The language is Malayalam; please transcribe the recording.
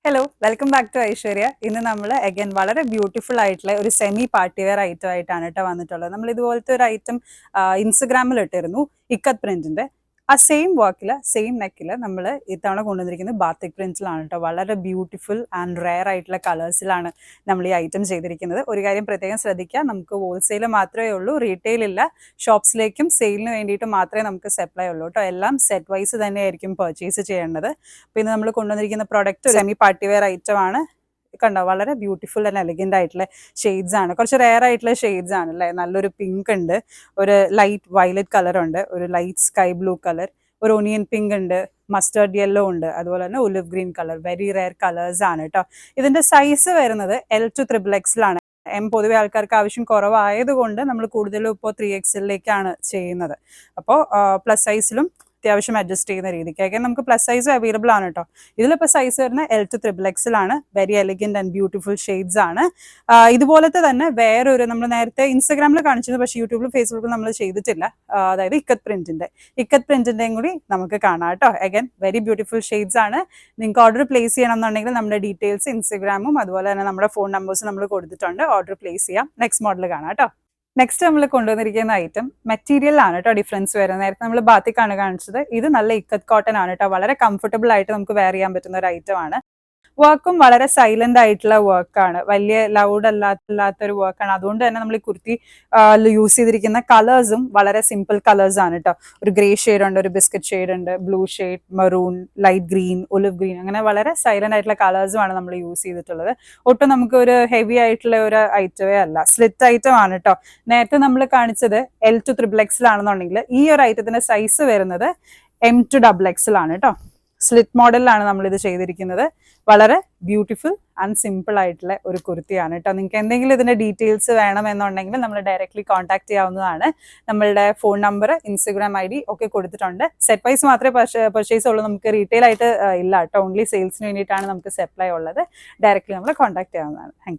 Hello welcome back to Aishwarya. ഇന്ന് നമ്മൾ അഗൈൻ വളരെ ബ്യൂട്ടിഫുൾ ആയിട്ടുള്ള ഒരു സെമി പാർട്ടി വെയർ ഐറ്റം ആയിട്ടാണ് കേട്ടോ വന്നിട്ടുള്ളത്. നമ്മൾ ഇതുപോലത്തെ ഒരു ഐറ്റം ഇൻസ്റ്റഗ്രാമിൽ ഇട്ടിരുന്നു, ഇക്കത്ത് പ്രിന്റിന്റെ. ആ സെയിം വർക്കിൽ സെയിം നെക്കിൽ നമ്മൾ ഇത്തവണ കൊണ്ടുവന്നിരിക്കുന്നത് ബാത്തിക് പ്രിന്റിലാണ് കേട്ടോ. വളരെ ബ്യൂട്ടിഫുൾ ആൻഡ് റെയർ ആയിട്ടുള്ള കളേഴ്സിലാണ് നമ്മൾ ഈ ഐറ്റം ചെയ്തിരിക്കുന്നത്. ഒരു കാര്യം പ്രത്യേകം ശ്രദ്ധിക്കുക, നമുക്ക് ഹോൾസെയിൽ മാത്രമേ ഉള്ളൂ, റീറ്റെയിൽ ഇല്ല. ഷോപ്സിലേക്കും സെയിലിന് വേണ്ടിയിട്ട് മാത്രമേ നമുക്ക് സപ്ലൈ ഉള്ളൂ കേട്ടോ. എല്ലാം സെറ്റ് വൈസ് തന്നെയായിരിക്കും പർച്ചേസ് ചെയ്യേണ്ടത്. പിന്നെ നമ്മൾ കൊണ്ടുവന്നിരിക്കുന്ന product semi party wear item ആണ്. കണ്ടോ, വളരെ ബ്യൂട്ടിഫുൾ ആൻഡ് എലിഗന്റ് ആയിട്ടുള്ള ഷെയ്ഡ്സ് ആണ്. കുറച്ച് റെയർ ആയിട്ടുള്ള ഷെയ്ഡ്സ് ആണ് അല്ലേ. നല്ലൊരു പിങ്ക് ഉണ്ട്, ഒരു ലൈറ്റ് വയലറ്റ് കളർ ഉണ്ട്, ഒരു ലൈറ്റ് സ്കൈ ബ്ലൂ കളർ, ഒരു ഒണിയൻ പിങ്ക് ഉണ്ട്, മസ്റ്റേർഡ് യെല്ലോ ഉണ്ട്, അതുപോലെ തന്നെ olive green colour. Very rare colours ആണ് കേട്ടോ. ഇതിന്റെ സൈസ് വരുന്നത് L to XXL. എം പൊതുവെ ആൾക്കാർക്ക് ആവശ്യം കുറവായതുകൊണ്ട് നമ്മൾ കൂടുതലും ഇപ്പോൾ 3XL ചെയ്യുന്നത്. അപ്പോൾ പ്ലസ് സൈസിലും അത്യാവശ്യം അഡ്ജസ്റ്റ് ചെയ്യുന്ന രീതിക്ക് നമുക്ക് പ്ലസ് സൈസ് അവൈലബിൾ ആണ് കേട്ടോ. ഇതിലിപ്പോൾ സൈസ് വരുന്ന L to XXL ആണ്. Very elegant and beautiful shades ആണ്. ഇതുപോലത്തെ തന്നെ വേറൊരു നമ്മൾ നേരത്തെ ഇൻസ്റ്റാഗ്രാമിൽ കാണിച്ചിരുന്നു, പക്ഷേ യൂട്യൂബിലും ഫേസ്ബുക്കിലും നമ്മൾ ചെയ്തിട്ടില്ല. അതായത് ഇക്കത്ത് പ്രിന്റിന്റെയും കൂടി നമുക്ക് കാണാം കേട്ടോ. അഗൈൻ വെരി ബ്യൂട്ടിഫുൾ ഷെയ്ഡ്സ് ആണ്. നിങ്ങൾക്ക് ഓർഡർ പ്ലേസ് ചെയ്യണം എന്നുണ്ടെങ്കിൽ നമ്മുടെ ഡീറ്റെയിൽസ് ഇൻസ്റ്റാഗ്രാമും അതുപോലെ തന്നെ നമ്മുടെ ഫോൺ നമ്പേഴ്സും നമ്മൾ കൊടുത്തിട്ടുണ്ട്. ഓർഡർ പ്ലേസ് ചെയ്യാം. നെക്സ്റ്റ് മോഡൽ കാണാം കേട്ടോ. നെക്സ്റ്റ് നമ്മൾ കൊണ്ടുവന്നിരിക്കുന്ന ഐറ്റം മെറ്റീരിയൽ ആണ് കേട്ടോ ഡിഫറൻസ് വരുന്നത്. നേരത്തെ നമ്മൾ ബാത്തിക്കാണ് കാണിച്ചത്, ഇത് നല്ല ഇക്കത്ത് കോട്ടൺ ആണ് കേട്ടോ. വളരെ കംഫർട്ടബിൾ ആയിട്ട് നമുക്ക് വെയർ ചെയ്യാൻ പറ്റുന്ന ഒരു ഐറ്റം ആണ്. വർക്കും വളരെ സൈലന്റ് ആയിട്ടുള്ള വർക്കാണ്, വലിയ ലൗഡ് അല്ലാത്തൊരു വർക്കാണ്. അതുകൊണ്ട് തന്നെ നമ്മൾ ഈ കുർത്തി യൂസ് ചെയ്തിരിക്കുന്ന കളേഴ്സും വളരെ സിമ്പിൾ കളേഴ്സ് ആണ് കേട്ടോ. ഒരു ഗ്രേ ഷെയ്ഡ് ഉണ്ട്, ഒരു ബിസ്ക്കറ്റ് ഷെയ്ഡ് ഉണ്ട്, blue shade, maroon, light green, olive green, അങ്ങനെ വളരെ സൈലന്റ് ആയിട്ടുള്ള കളേഴ്സും ആണ് നമ്മൾ യൂസ് ചെയ്തിട്ടുള്ളത്. ഒട്ടും നമുക്ക് ഒരു ഹെവി ആയിട്ടുള്ള ഒരു ഐറ്റമേ അല്ല, സ്ലിറ്റ് ഐറ്റം ആണ് കേട്ടോ. നേരത്തെ നമ്മൾ കാണിച്ചത് L to XXL ആണെന്നുണ്ടെങ്കിൽ ഈ ഒരു ഐറ്റത്തിന്റെ സൈസ് വരുന്നത് M to XXL ആണ് കേട്ടോ. സ്ലിറ്റ് മോഡലിലാണ് നമ്മൾ ഇത് ചെയ്തിരിക്കുന്നത്. വളരെ ബ്യൂട്ടിഫുൾ ആൻഡ് സിമ്പിൾ ആയിട്ടുള്ള ഒരു കുർത്തിയാണ് കേട്ടോ. നിങ്ങൾക്ക് എന്തെങ്കിലും ഇതിന്റെ ഡീറ്റെയിൽസ് വേണമെന്നുണ്ടെങ്കിൽ നമ്മൾ ഡയറക്റ്റ്ലി കോൺടാക്ട് ചെയ്യാവുന്നതാണ്. നമ്മളുടെ ഫോൺ നമ്പർ, ഇൻസ്റ്റഗ്രാം ID ഒക്കെ കൊടുത്തിട്ടുണ്ട്. സെറ്റ് വൈസ് മാത്രമേ പർച്ചേസ് ഉള്ളൂ, നമുക്ക് റീറ്റെയിൽ ആയിട്ട് ഇല്ല കേട്ടോ. ഓൺലി സെയിൽസിന് വേണ്ടിയിട്ടാണ് നമുക്ക് സപ്ലൈ ഉള്ളത്. ഡയറക്റ്റ്ലി നമ്മൾ കോൺടാക്ട് ചെയ്യാവുന്നതാണ്. Thank you.